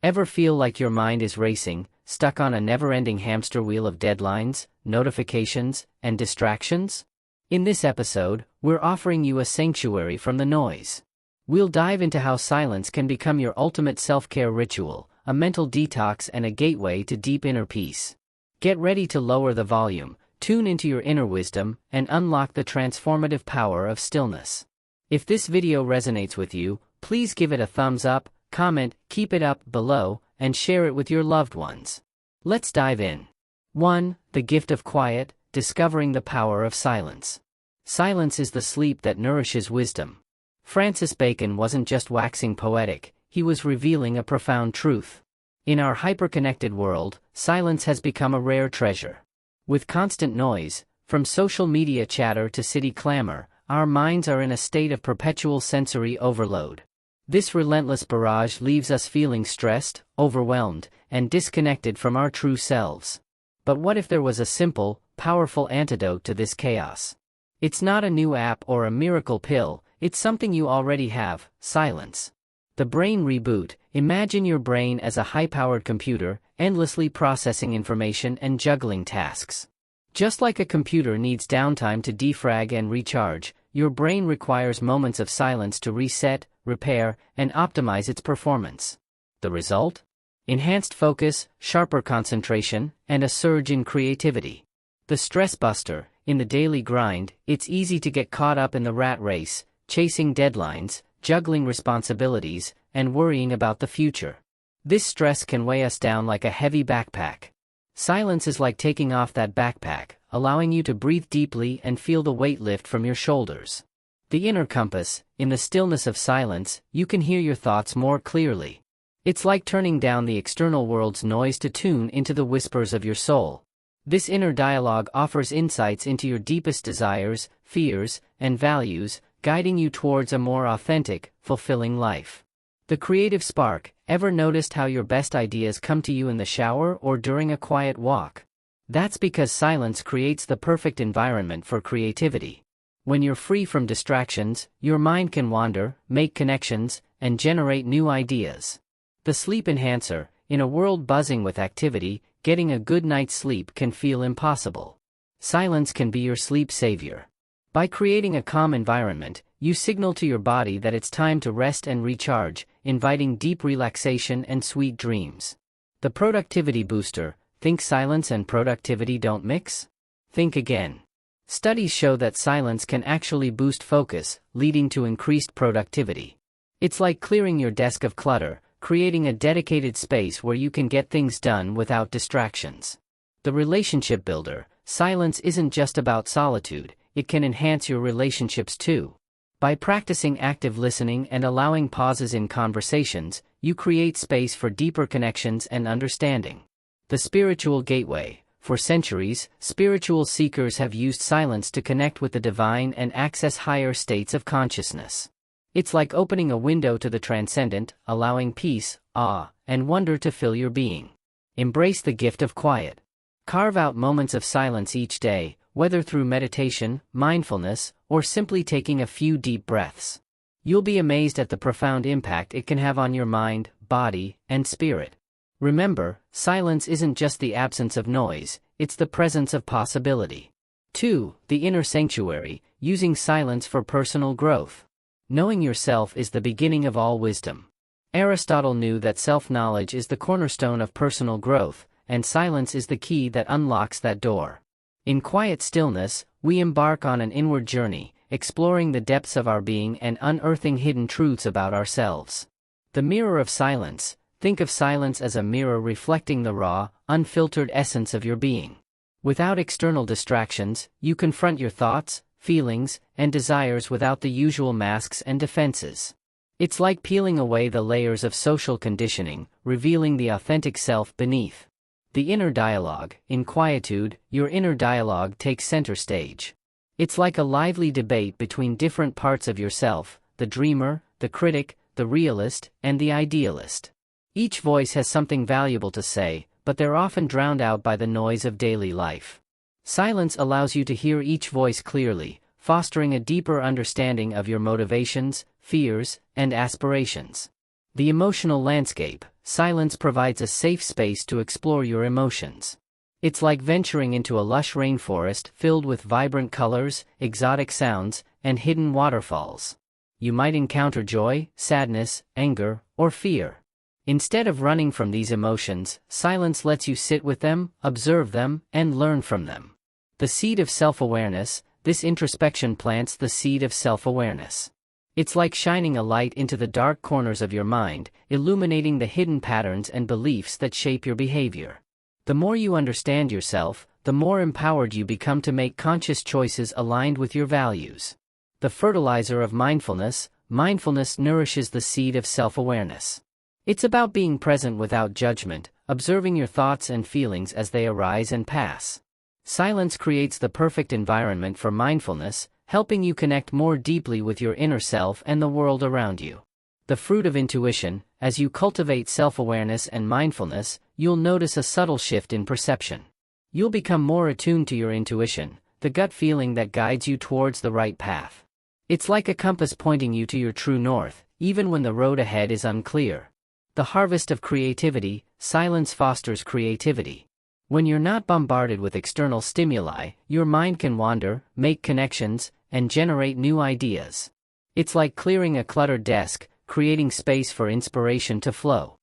Ever feel like your mind is racing, stuck on a never-ending hamster wheel of deadlines, notifications, and distractions? In this episode, we're offering you a sanctuary from the noise. We'll dive into how silence can become your ultimate self-care ritual, a mental detox and a gateway to deep inner peace. Get ready to lower the volume, tune into your inner wisdom, and unlock the transformative power of stillness. If this video resonates with you, please give it a thumbs up, comment, keep it up below, and share it with your loved ones. Let's dive in. 1. The gift of quiet, discovering the power of silence. Silence is the sleep that nourishes wisdom. Francis Bacon wasn't just waxing poetic, he was revealing a profound truth. In our hyper-connected world, silence has become a rare treasure. With constant noise, from social media chatter to city clamor, our minds are in a state of perpetual sensory overload. This relentless barrage leaves us feeling stressed, overwhelmed, and disconnected from our true selves. But what if there was a simple, powerful antidote to this chaos? It's not a new app or a miracle pill, it's something you already have: silence. The brain reboot. Imagine your brain as a high-powered computer, endlessly processing information and juggling tasks. Just like a computer needs downtime to defrag and recharge, your brain requires moments of silence to reset, repair, and optimize its performance. The result? Enhanced focus, sharper concentration, and a surge in creativity. The stress buster. In the daily grind, it's easy to get caught up in the rat race, chasing deadlines, juggling responsibilities, and worrying about the future. This stress can weigh us down like a heavy backpack. Silence is like taking off that backpack, allowing you to breathe deeply and feel the weight lift from your shoulders. The inner compass. In the stillness of silence, you can hear your thoughts more clearly. It's like turning down the external world's noise to tune into the whispers of your soul. This inner dialogue offers insights into your deepest desires, fears, and values, guiding you towards a more authentic, fulfilling life. The creative spark. Ever noticed how your best ideas come to you in the shower or during a quiet walk? That's because silence creates the perfect environment for creativity. When you're free from distractions, your mind can wander, make connections, and generate new ideas. The sleep enhancer. In a world buzzing with activity, getting a good night's sleep can feel impossible. Silence can be your sleep savior. By creating a calm environment, you signal to your body that it's time to rest and recharge, inviting deep relaxation and sweet dreams. The productivity booster. Think silence and productivity don't mix? Think again. Studies show that silence can actually boost focus, leading to increased productivity. It's like clearing your desk of clutter, creating a dedicated space where you can get things done without distractions. The relationship builder. Silence isn't just about solitude, it can enhance your relationships too. By practicing active listening and allowing pauses in conversations, you create space for deeper connections and understanding. The spiritual gateway. For centuries, spiritual seekers have used silence to connect with the divine and access higher states of consciousness. It's like opening a window to the transcendent, allowing peace, awe, and wonder to fill your being. Embrace the gift of quiet. Carve out moments of silence each day, whether through meditation, mindfulness, or simply taking a few deep breaths. You'll be amazed at the profound impact it can have on your mind, body, and spirit. Remember, silence isn't just the absence of noise, it's the presence of possibility. 2. The inner sanctuary. Using silence for personal growth. Knowing yourself is the beginning of all wisdom. Aristotle knew that self-knowledge is the cornerstone of personal growth, and silence is the key that unlocks that door. In quiet stillness, we embark on an inward journey, exploring the depths of our being and unearthing hidden truths about ourselves. The mirror of silence. Think of silence as a mirror reflecting the raw, unfiltered essence of your being. Without external distractions, you confront your thoughts, feelings, and desires without the usual masks and defenses. It's like peeling away the layers of social conditioning, revealing the authentic self beneath. The inner dialogue. In quietude, your inner dialogue takes center stage. It's like a lively debate between different parts of yourself: the dreamer, the critic, the realist, and the idealist. Each voice has something valuable to say, but they're often drowned out by the noise of daily life. Silence allows you to hear each voice clearly, fostering a deeper understanding of your motivations, fears, and aspirations. The emotional landscape. silence provides a safe space to explore your emotions. It's like venturing into a lush rainforest filled with vibrant colors, exotic sounds, and hidden waterfalls. You might encounter joy, sadness, anger, or fear. Instead of running from these emotions, silence lets you sit with them, observe them, and learn from them. The seed of self-awareness. This introspection plants the seed of self-awareness. It's like shining a light into the dark corners of your mind, illuminating the hidden patterns and beliefs that shape your behavior. The more you understand yourself, the more empowered you become to make conscious choices aligned with your values. The fertilizer of mindfulness. Mindfulness nourishes the seed of self-awareness. It's about being present without judgment, observing your thoughts and feelings as they arise and pass. Silence creates the perfect environment for mindfulness, helping you connect more deeply with your inner self and the world around you. The fruit of intuition. As you cultivate self-awareness and mindfulness, you'll notice a subtle shift in perception. You'll become more attuned to your intuition, the gut feeling that guides you towards the right path. It's like a compass pointing you to your true north, even when the road ahead is unclear. The harvest of creativity. Silence fosters creativity. When you're not bombarded with external stimuli, your mind can wander, make connections, and generate new ideas. It's like clearing a cluttered desk, creating space for inspiration to flow.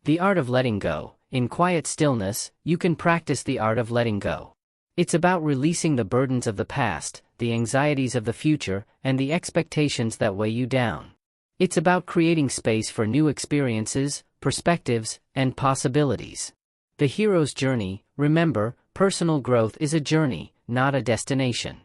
The art of letting go. In quiet stillness, you can practice the art of letting go. It's about releasing the burdens of the past, the anxieties of the future, and the expectations that weigh you down. It's about creating space for new experiences, perspectives, and possibilities. The hero's journey. Remember, personal growth is a journey, not a destination.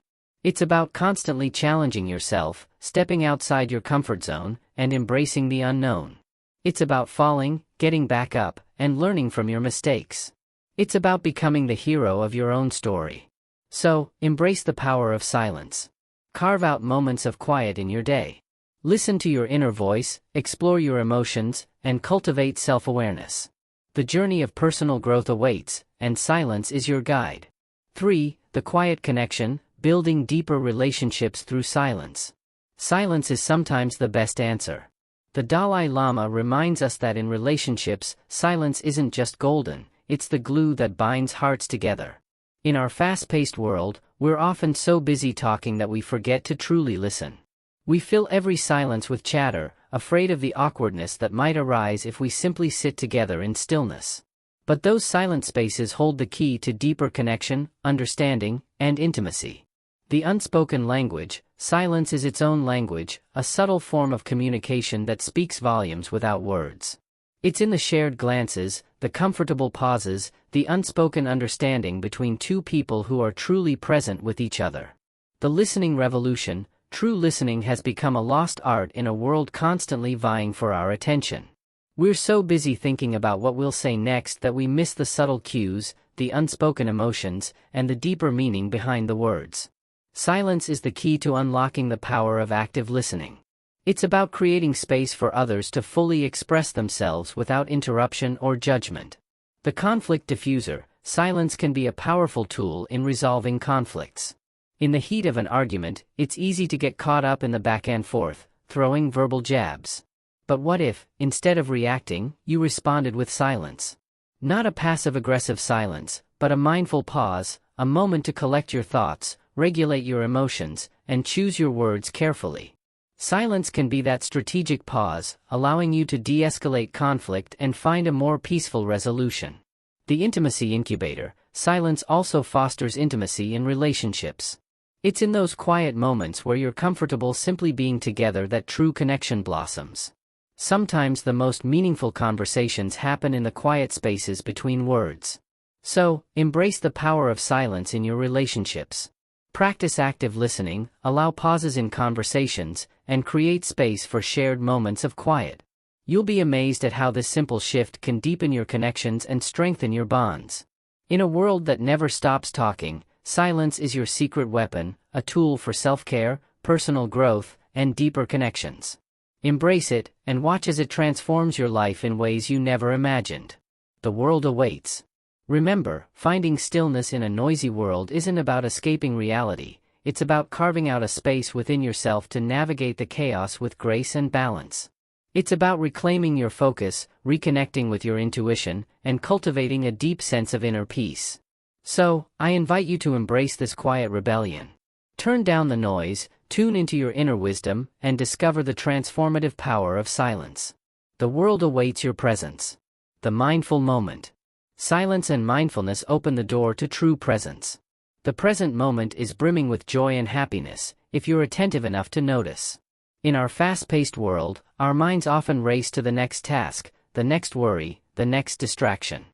It's about constantly challenging yourself, stepping outside your comfort zone, and embracing the unknown. It's about falling, getting back up, and learning from your mistakes. It's about becoming the hero of your own story. So, embrace the power of silence. Carve out moments of quiet in your day. Listen to your inner voice, explore your emotions, and cultivate self-awareness. The journey of personal growth awaits, and silence is your guide. 3. The quiet connection. Building deeper relationships through silence. Silence is sometimes the best answer. The Dalai Lama reminds us that in relationships, silence isn't just golden, it's the glue that binds hearts together. In our fast-paced world, we're often so busy talking that we forget to truly listen. We fill every silence with chatter, afraid of the awkwardness that might arise if we simply sit together in stillness. But those silent spaces hold the key to deeper connection, understanding, and intimacy. The unspoken language. Silence is its own language, a subtle form of communication that speaks volumes without words. It's in the shared glances, the comfortable pauses, the unspoken understanding between two people who are truly present with each other. The listening revolution. True listening has become a lost art in a world constantly vying for our attention. We're so busy thinking about what we'll say next that we miss the subtle cues, the unspoken emotions, and the deeper meaning behind the words. Silence is the key to unlocking the power of active listening. It's about creating space for others to fully express themselves without interruption or judgment. The conflict diffuser. Silence can be a powerful tool in resolving conflicts. In the heat of an argument, it's easy to get caught up in the back and forth, throwing verbal jabs. But what if, instead of reacting, you responded with silence? Not a passive-aggressive silence, but a mindful pause, a moment to collect your thoughts, regulate your emotions, and choose your words carefully. Silence can be that strategic pause, allowing you to de-escalate conflict and find a more peaceful resolution. The intimacy incubator. Silence also fosters intimacy in relationships. It's in those quiet moments where you're comfortable simply being together that true connection blossoms. Sometimes the most meaningful conversations happen in the quiet spaces between words. So, embrace the power of silence in your relationships. Practice active listening, allow pauses in conversations, and create space for shared moments of quiet. You'll be amazed at how this simple shift can deepen your connections and strengthen your bonds. In a world that never stops talking, silence is your secret weapon, a tool for self-care, personal growth, and deeper connections. Embrace it, and watch as it transforms your life in ways you never imagined. The world awaits. Remember, finding stillness in a noisy world isn't about escaping reality, it's about carving out a space within yourself to navigate the chaos with grace and balance. It's about reclaiming your focus, reconnecting with your intuition, and cultivating a deep sense of inner peace. So, I invite you to embrace this quiet rebellion. Turn down the noise, tune into your inner wisdom, and discover the transformative power of silence. The world awaits your presence. The mindful moment. Silence and mindfulness open the door to true presence. The present moment is brimming with joy and happiness, if you're attentive enough to notice. In our fast-paced world, our minds often race to the next task, the next worry, the next distraction.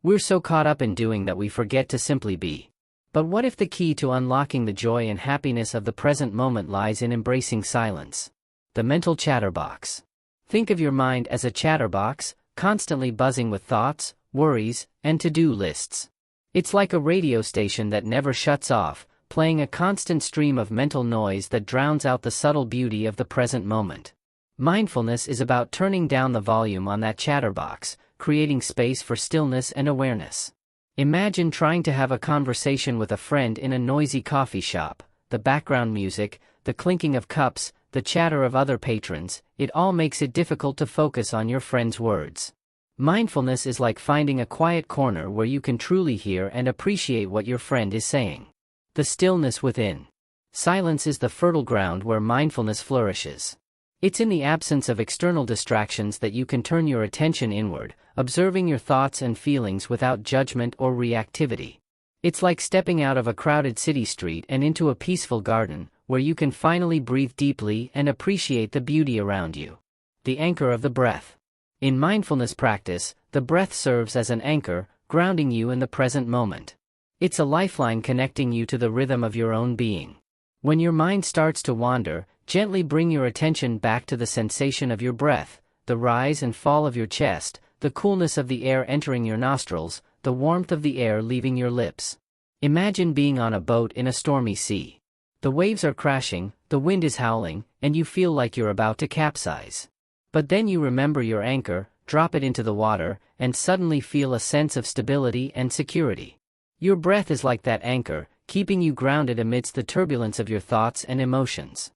We're so caught up in doing that we forget to simply be. But what if the key to unlocking the joy and happiness of the present moment lies in embracing silence? The mental chatterbox. Think of your mind as a chatterbox, constantly buzzing with thoughts, worries, and to-do lists. It's like a radio station that never shuts off, playing a constant stream of mental noise that drowns out the subtle beauty of the present moment. Mindfulness is about turning down the volume on that chatterbox, creating space for stillness and awareness. Imagine trying to have a conversation with a friend in a noisy coffee shop. The background music, the clinking of cups, the chatter of other patrons, it all makes it difficult to focus on your friend's words. Mindfulness is like finding a quiet corner where you can truly hear and appreciate what your friend is saying. The stillness within. Silence is the fertile ground where mindfulness flourishes. It's in the absence of external distractions that you can turn your attention inward, observing your thoughts and feelings without judgment or reactivity. It's like stepping out of a crowded city street and into a peaceful garden, where you can finally breathe deeply and appreciate the beauty around you. The anchor of the breath. In mindfulness practice, the breath serves as an anchor, grounding you in the present moment. It's a lifeline connecting you to the rhythm of your own being. When your mind starts to wander, gently bring your attention back to the sensation of your breath, the rise and fall of your chest, the coolness of the air entering your nostrils, the warmth of the air leaving your lips. Imagine being on a boat in a stormy sea. The waves are crashing, the wind is howling, and you feel like you're about to capsize. But then you remember your anchor, drop it into the water, and suddenly feel a sense of stability and security. Your breath is like that anchor, keeping you grounded amidst the turbulence of your thoughts and emotions.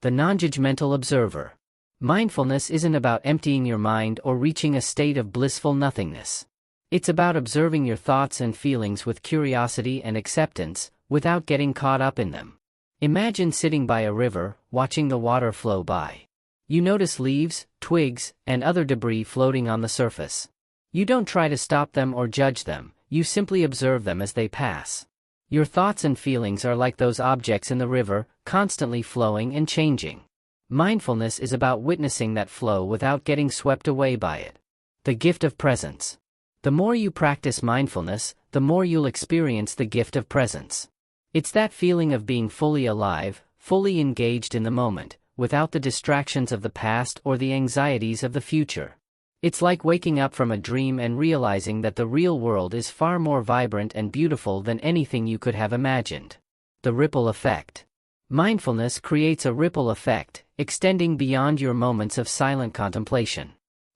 The non-judgmental observer. Mindfulness isn't about emptying your mind or reaching a state of blissful nothingness. It's about observing your thoughts and feelings with curiosity and acceptance, without getting caught up in them. Imagine sitting by a river, watching the water flow by. You notice leaves, twigs, and other debris floating on the surface. You don't try to stop them or judge them, you simply observe them as they pass. Your thoughts and feelings are like those objects in the river, constantly flowing and changing. Mindfulness is about witnessing that flow without getting swept away by it. The gift of presence. The more you practice mindfulness, the more you'll experience the gift of presence. It's that feeling of being fully alive, fully engaged in the moment, without the distractions of the past or the anxieties of the future. It's like waking up from a dream and realizing that the real world is far more vibrant and beautiful than anything you could have imagined. The ripple effect. Mindfulness creates a ripple effect, extending beyond your moments of silent contemplation.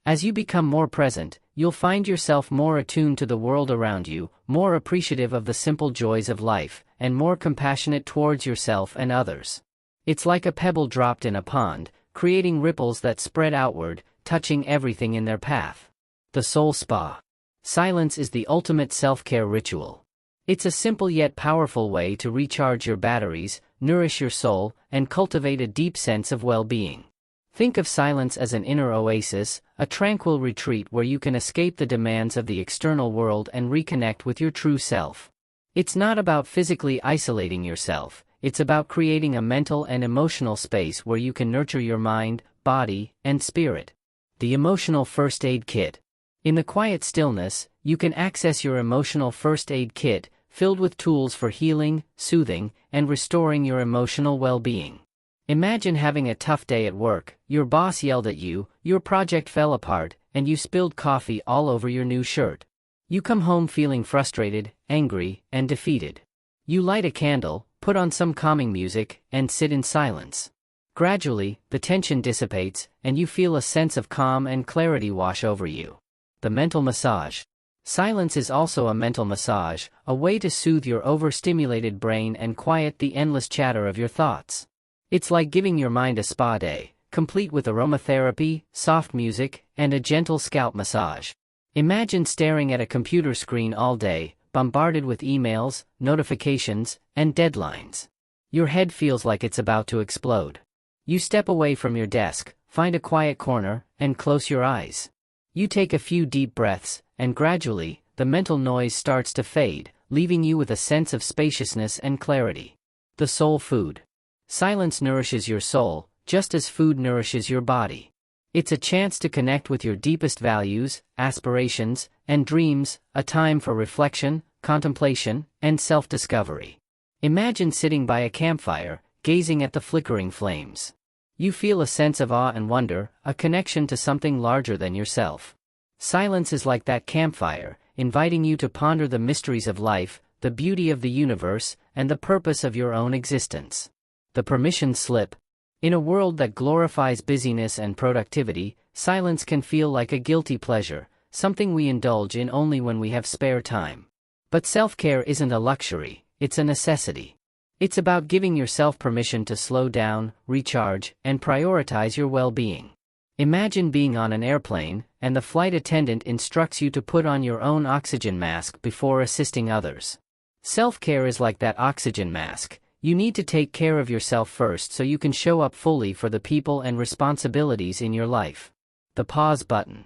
As you become more present, you'll find yourself more attuned to the world around you, more appreciative of the simple joys of life, and more compassionate towards yourself and others. It's like a pebble dropped in a pond, creating ripples that spread outward, touching everything in their path. The soul spa. Silence is the ultimate self-care ritual. It's a simple yet powerful way to recharge your batteries, nourish your soul, and cultivate a deep sense of well-being. Think of silence as an inner oasis, a tranquil retreat where you can escape the demands of the external world and reconnect with your true self. It's not about physically isolating yourself, it's about creating a mental and emotional space where you can nurture your mind, body, and spirit. The emotional first aid kit. In the quiet stillness, you can access your emotional first aid kit, filled with tools for healing, soothing, and restoring your emotional well-being. Imagine having a tough day at work, your boss yelled at you, your project fell apart, and you spilled coffee all over your new shirt. You come home feeling frustrated, angry, and defeated. You light a candle, put on some calming music, and sit in silence. Gradually, the tension dissipates, and you feel a sense of calm and clarity wash over you. The mental massage. Silence is also a mental massage, a way to soothe your overstimulated brain and quiet the endless chatter of your thoughts. It's like giving your mind a spa day, complete with aromatherapy, soft music, and a gentle scalp massage. Imagine staring at a computer screen all day, bombarded with emails, notifications, and deadlines. Your head feels like it's about to explode. You step away from your desk, find a quiet corner, and close your eyes. You take a few deep breaths, and gradually, the mental noise starts to fade, leaving you with a sense of spaciousness and clarity. The soul food. Silence nourishes your soul, just as food nourishes your body. It's a chance to connect with your deepest values, aspirations, and dreams, a time for reflection, contemplation, and self-discovery. Imagine sitting by a campfire, gazing at the flickering flames. You feel a sense of awe and wonder, a connection to something larger than yourself. Silence is like that campfire, inviting you to ponder the mysteries of life, the beauty of the universe, and the purpose of your own existence. The permission slip. In a world that glorifies busyness and productivity, silence can feel like a guilty pleasure, something we indulge in only when we have spare time. But self-care isn't a luxury, it's a necessity. It's about giving yourself permission to slow down, recharge, and prioritize your well-being. Imagine being on an airplane, and the flight attendant instructs you to put on your own oxygen mask before assisting others. Self-care is like that oxygen mask. You need to take care of yourself first so you can show up fully for the people and responsibilities in your life. The pause button.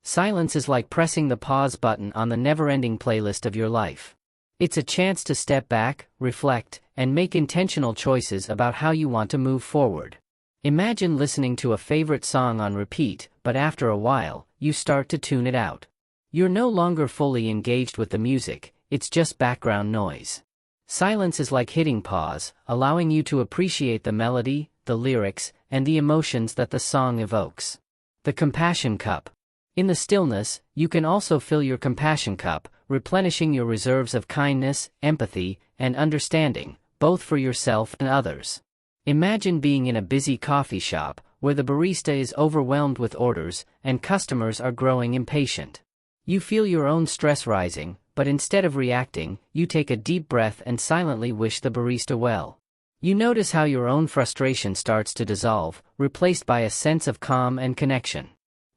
Silence is like pressing the pause button on the never-ending playlist of your life. It's a chance to step back, reflect, and make intentional choices about how you want to move forward. Imagine listening to a favorite song on repeat, but after a while, you start to tune it out. You're no longer fully engaged with the music, it's just background noise. Silence is like hitting pause, allowing you to appreciate the melody, the lyrics, and the emotions that the song evokes. The compassion cup. In the stillness, you can also fill your compassion cup, replenishing your reserves of kindness, empathy, and understanding, both for yourself and others. Imagine being in a busy coffee shop, where the barista is overwhelmed with orders, and customers are growing impatient. You feel your own stress rising, but instead of reacting, you take a deep breath and silently wish the barista well. You notice how your own frustration starts to dissolve, replaced by a sense of calm and connection.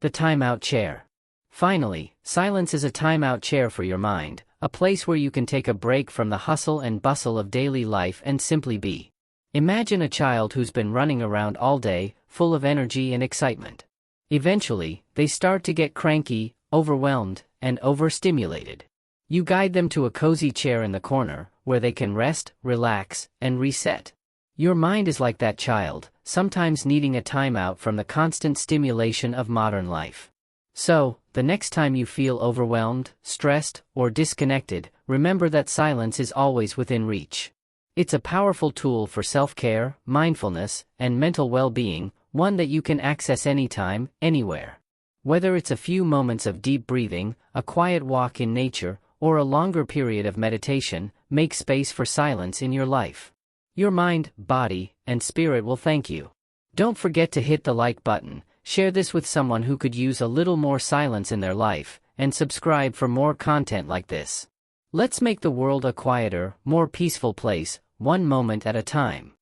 The timeout chair. Finally, silence is a timeout chair for your mind, a place where you can take a break from the hustle and bustle of daily life and simply be. Imagine a child who's been running around all day, full of energy and excitement. Eventually, they start to get cranky, overwhelmed, and overstimulated. You guide them to a cozy chair in the corner, where they can rest, relax, and reset. Your mind is like that child, sometimes needing a timeout from the constant stimulation of modern life. So, the next time you feel overwhelmed, stressed, or disconnected, remember that silence is always within reach. It's a powerful tool for self-care, mindfulness, and mental well-being, one that you can access anytime, anywhere. Whether it's a few moments of deep breathing, a quiet walk in nature, or a longer period of meditation, make space for silence in your life. Your mind, body, and spirit will thank you. Don't forget to hit the like button, share this with someone who could use a little more silence in their life, and subscribe for more content like this. Let's make the world a quieter, more peaceful place, one moment at a time.